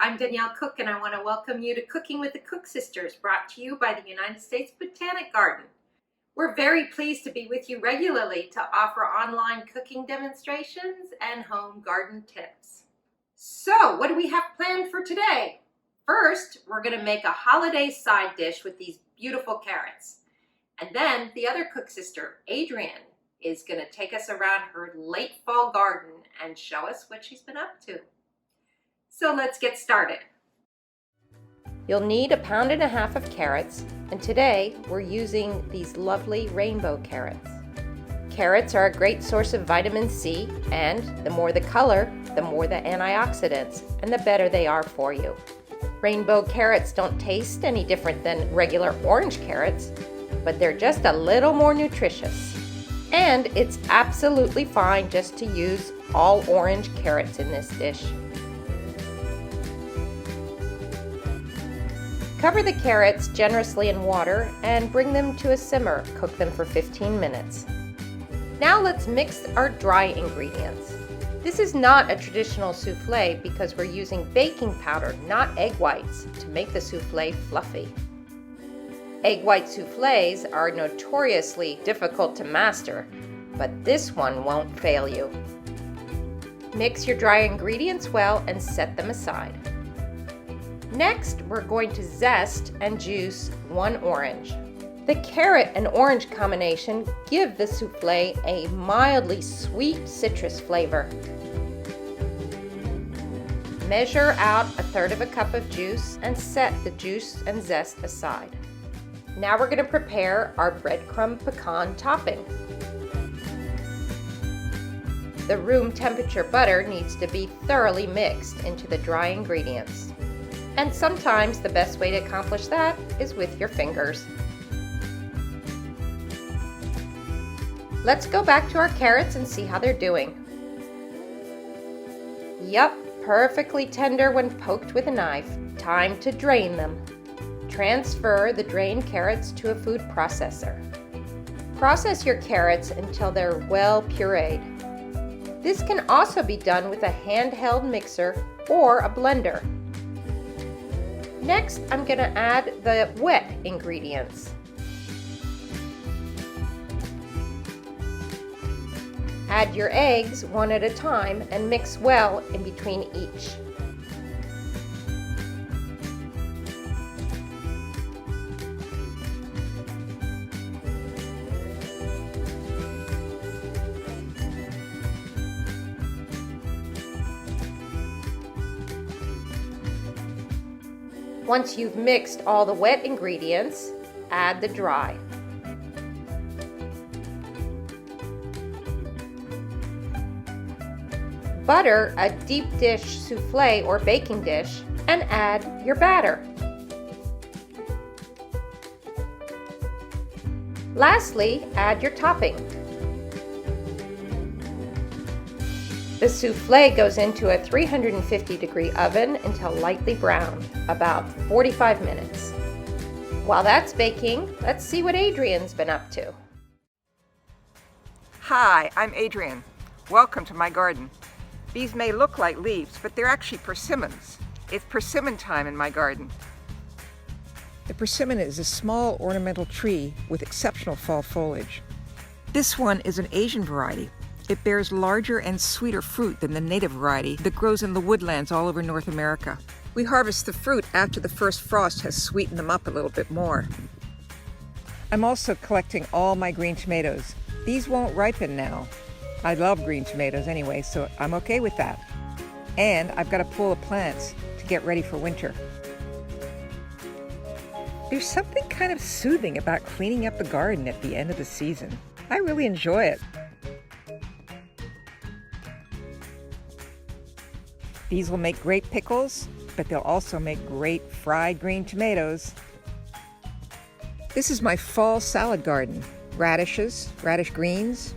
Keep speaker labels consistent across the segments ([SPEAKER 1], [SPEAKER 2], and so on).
[SPEAKER 1] I'm Danielle Cook, and I want to welcome you to Cooking with the Cook Sisters, brought to you by the United States Botanic Garden. We're very pleased to be with you regularly to offer online cooking demonstrations and home garden tips. So, what do we have planned for today? First, we're going to make a holiday side dish with these beautiful carrots. And then the other cook sister, Adrienne, is going to take us around her late fall garden and show us what she's been up to. So let's get started.
[SPEAKER 2] You'll need 1.5 pounds of carrots, and today we're using these lovely rainbow carrots. Carrots are a great source of vitamin C, and the more the color, the more the antioxidants, and the better they are for you. Rainbow carrots don't taste any different than regular orange carrots, but they're just a little more nutritious. And it's absolutely fine just to use all orange carrots in this dish. Cover the carrots generously in water and bring them to a simmer. Cook them for 15 minutes. Now let's mix our dry ingredients. This is not a traditional soufflé because we're using baking powder, not egg whites, to make the soufflé fluffy. Egg white soufflés are notoriously difficult to master, but this one won't fail you. Mix your dry ingredients well and set them aside. Next, we're going to zest and juice 1 orange. The carrot and orange combination give the soufflé a mildly sweet citrus flavor. Measure out 1/3 cup of juice and set the juice and zest aside. Now we're going to prepare our breadcrumb pecan topping. The room temperature butter needs to be thoroughly mixed into the dry ingredients. And sometimes the best way to accomplish that is with your fingers. Let's go back to our carrots and see how they're doing. Yup, perfectly tender when poked with a knife. Time to drain them. Transfer the drained carrots to a food processor. Process your carrots until they're well pureed. This can also be done with a handheld mixer or a blender. Next, I'm going to add the wet ingredients. Add your eggs one at a time and mix well in between each. Once you've mixed all the wet ingredients, add the dry. Butter a deep dish soufflé or baking dish and add your batter. Lastly, add your topping. The soufflé goes into a 350-degree oven until lightly browned, about 45 minutes. While that's baking, let's see what Adrienne's been up to.
[SPEAKER 3] Hi, I'm Adrienne. Welcome to my garden. These may look like leaves, but they're actually persimmons. It's persimmon time in my garden. The persimmon is a small ornamental tree with exceptional fall foliage. This one is an Asian variety. It bears larger and sweeter fruit than the native variety that grows in the woodlands all over North America. We harvest the fruit after the first frost has sweetened them up a little bit more. I'm also collecting all my green tomatoes. These won't ripen now. I love green tomatoes anyway, so I'm okay with that. And I've got to pull the plants to get ready for winter. There's something kind of soothing about cleaning up the garden at the end of the season. I really enjoy it. These will make great pickles, but they'll also make great fried green tomatoes. This is my fall salad garden. Radishes, radish greens,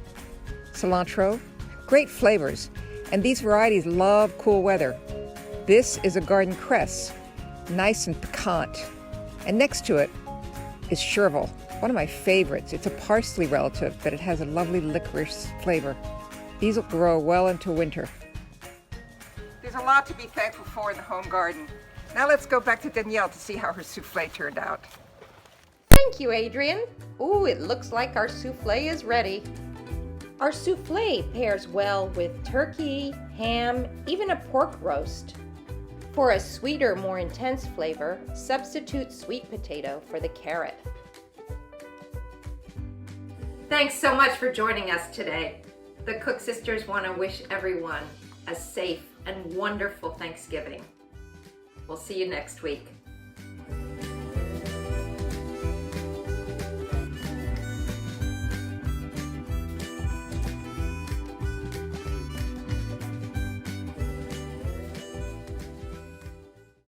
[SPEAKER 3] cilantro, great flavors. And these varieties love cool weather. This is a garden cress, nice and piquant. And next to it is chervil, one of my favorites. It's a parsley relative, but it has a lovely licorice flavor. These will grow well into winter. There's a lot to be thankful for in the home garden. Now let's go back to Danielle to see how her soufflé turned out.
[SPEAKER 2] Thank you, Adrienne. Ooh, it looks like our soufflé is ready. Our soufflé pairs well with turkey, ham, even a pork roast. For a sweeter, more intense flavor, substitute sweet potato for the carrot.
[SPEAKER 1] Thanks so much for joining us today. The Cook Sisters want to wish everyone a safe and wonderful Thanksgiving. We'll see you next week.